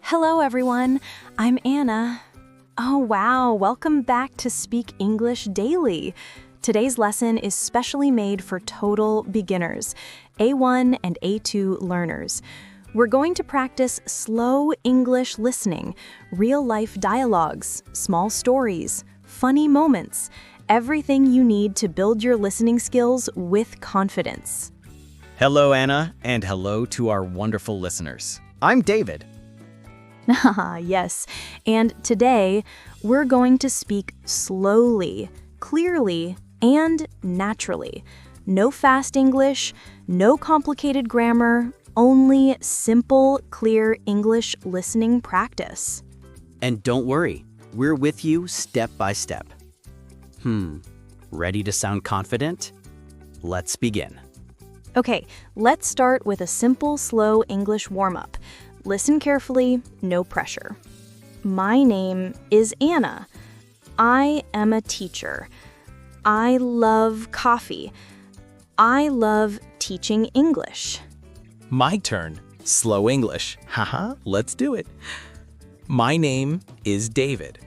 Hello, everyone. I'm Anna. Oh, wow. Welcome back to Speak English Daily. Today's lesson is specially made for total beginners, A1 and A2 learners. We're going to practice slow English listening, real-life dialogues, small stories, funny moments, everything you need to build your listening skills with confidence. Hello, Anna, and hello to our wonderful listeners. I'm David. Yes, and today we're going to speak slowly, clearly, and naturally. No fast English, no complicated grammar, only simple, clear English listening practice. And don't worry, we're with you step by step. Ready to sound confident? Let's begin. Okay, let's start with a simple, slow English warm-up. Listen carefully, no pressure. My name is Anna. I am a teacher. I love coffee. I love teaching English. My turn. Slow English. Let's do it. My name is David.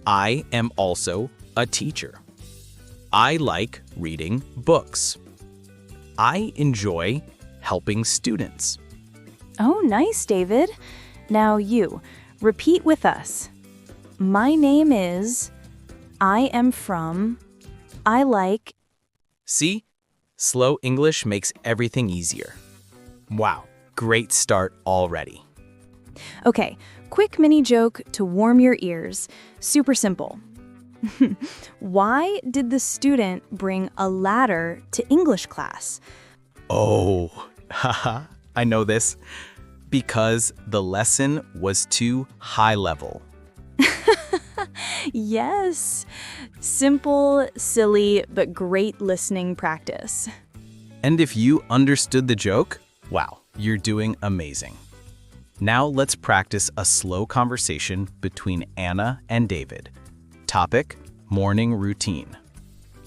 I am also a teacher. I like reading books. I enjoy helping students. Oh, nice, David. Now you, repeat with us. My name is, I am from, I like. See? Slow English makes everything easier. Wow, great start already. Okay, quick mini joke to warm your ears. Super simple. Why did the student bring a ladder to English class? Oh, I know this. Because the lesson was too high level. Yes. Simple, silly, but great listening practice. And if you understood the joke, wow, you're doing amazing. Now let's practice a slow conversation between Anna and David. Topic, morning routine.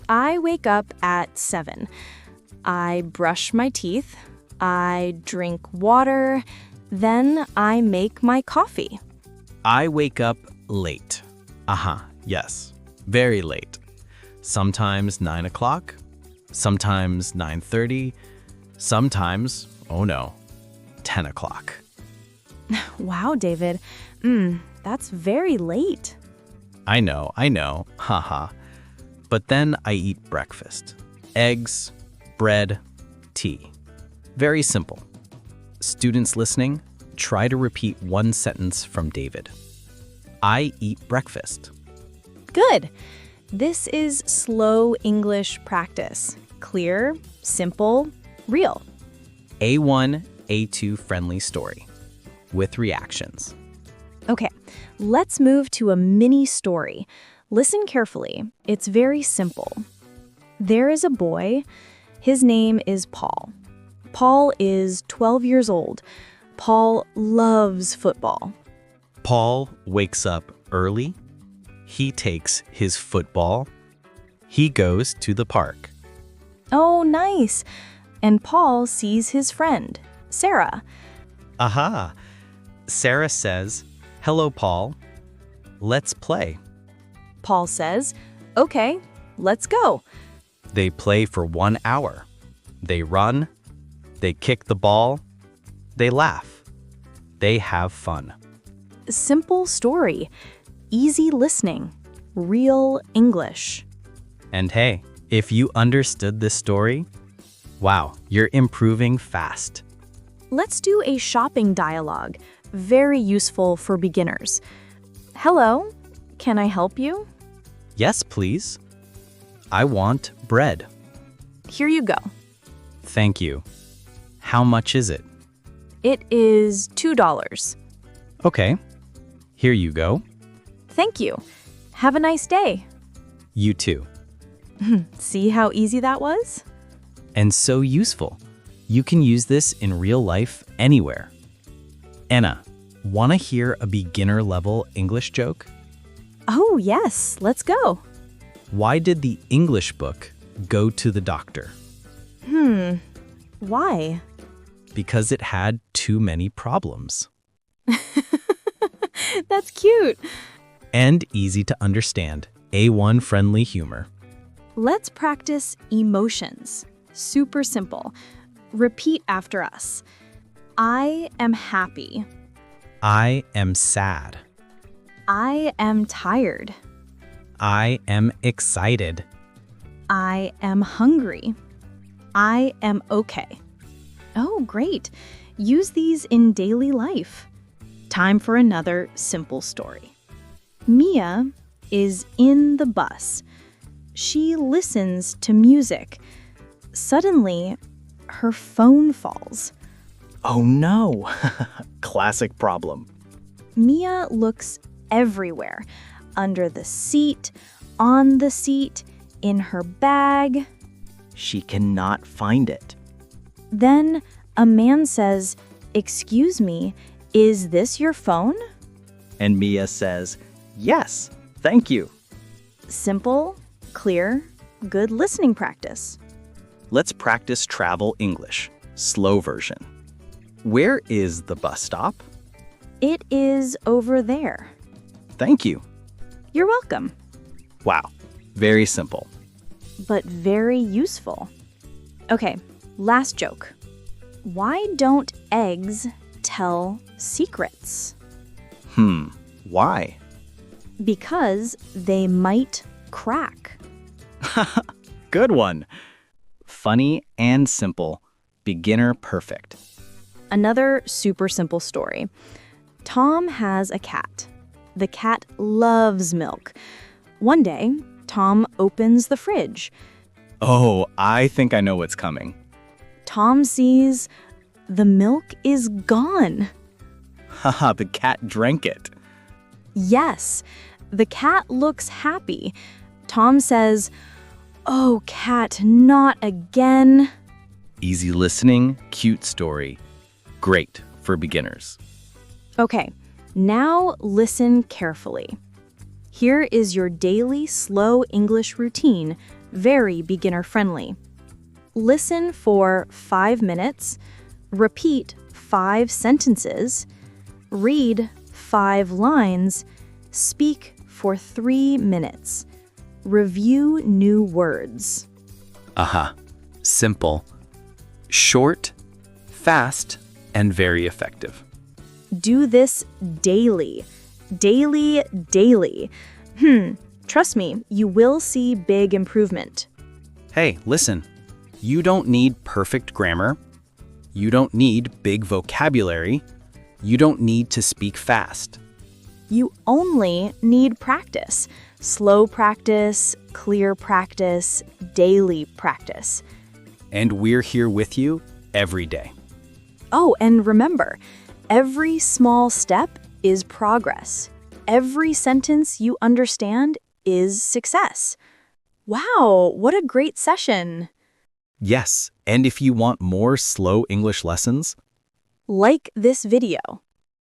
I wake up at 7. I brush my teeth. I drink water. Then I make my coffee. I wake up late. Yes, very late. Sometimes 9 o'clock, sometimes 9:30, sometimes, oh no, 10 o'clock. Wow, David. That's very late. I know, But then I eat breakfast. Eggs, bread, tea. Very simple. Students listening, try to repeat one sentence from David. I eat breakfast. Good. This is slow English practice. Clear, simple, real. A1, A2 friendly story with reactions. Okay, let's move to a mini story. Listen carefully. It's very simple. There is a boy. His name is Paul. Paul is 12 years old. Paul loves football. Paul wakes up early. He takes his football. He goes to the park. Oh, nice. And Paul sees his friend, Sarah. Sarah says, "Hello, Paul. Let's play." Paul says, "Okay, let's go." They play for 1 hour. They run. They kick the ball. They laugh. They have fun. Simple story. Easy listening. Real English. And hey, if you understood this story, wow, you're improving fast. Let's do a shopping dialogue. Very useful for beginners. Hello, can I help you? Yes, please. I want bread. Here you go. Thank you. How much is it? It is $2. Okay. Here you go. Thank you. Have a nice day. You too. See how easy that was? And so useful. You can use this in real life anywhere. Anna, want to hear a beginner level English joke? Oh, yes. Let's go. Why did the English book go to the doctor? Why? Because it had too many problems. cute. And easy to understand. A1 friendly humor. Let's practice emotions. Super simple. Repeat after us. I am happy. I am sad. I am tired. I am excited. I am hungry. I am okay. Oh, great. Use these in daily life. Time for another simple story. Mia is in the bus. She listens to music. Suddenly, her phone falls. Oh no! Classic problem. Mia looks everywhere. Under the seat, on the seat, in her bag. She cannot find it. Then a man says, "Excuse me, is this your phone?" And Mia says, "Yes, thank you." Simple, clear, good listening practice. Let's practice travel English, slow version. Where is the bus stop? It is over there. Thank you. You're welcome, Wow, very simple. but very useful. Okay, last joke. Why don't eggs tell secrets? Why? Because they might crack. Good one. Funny and simple. Beginner perfect. Another super simple story. Tom has a cat. The cat loves milk. One day, Tom opens the fridge. Oh, I think I know what's coming. Tom sees the milk is gone. Haha, the cat drank it. Yes, the cat looks happy. Tom says, "Oh, cat, not again." Easy listening, cute story. Great for beginners. Okay, now listen carefully. Here is your daily slow English routine, very beginner friendly. Listen for 5 minutes, repeat 5 sentences, read 5 lines, speak for 3 minutes. Review new words. Aha. Simple, short, fast, and very effective. Do this daily. Daily, daily. Trust me, you will see big improvement. Hey, listen. You don't need perfect grammar. You don't need big vocabulary. You don't need to speak fast. You only need practice. Slow practice, clear practice, daily practice. And we're here with you every day. Oh, and remember, every small step is progress. Every sentence you understand is success. Wow, what a great session. Yes, and if you want more slow English lessons, Like this video.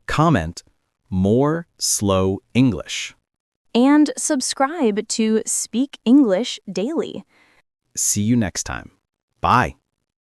comment more slow English. And subscribe to Speak English Daily. See you next time. Bye.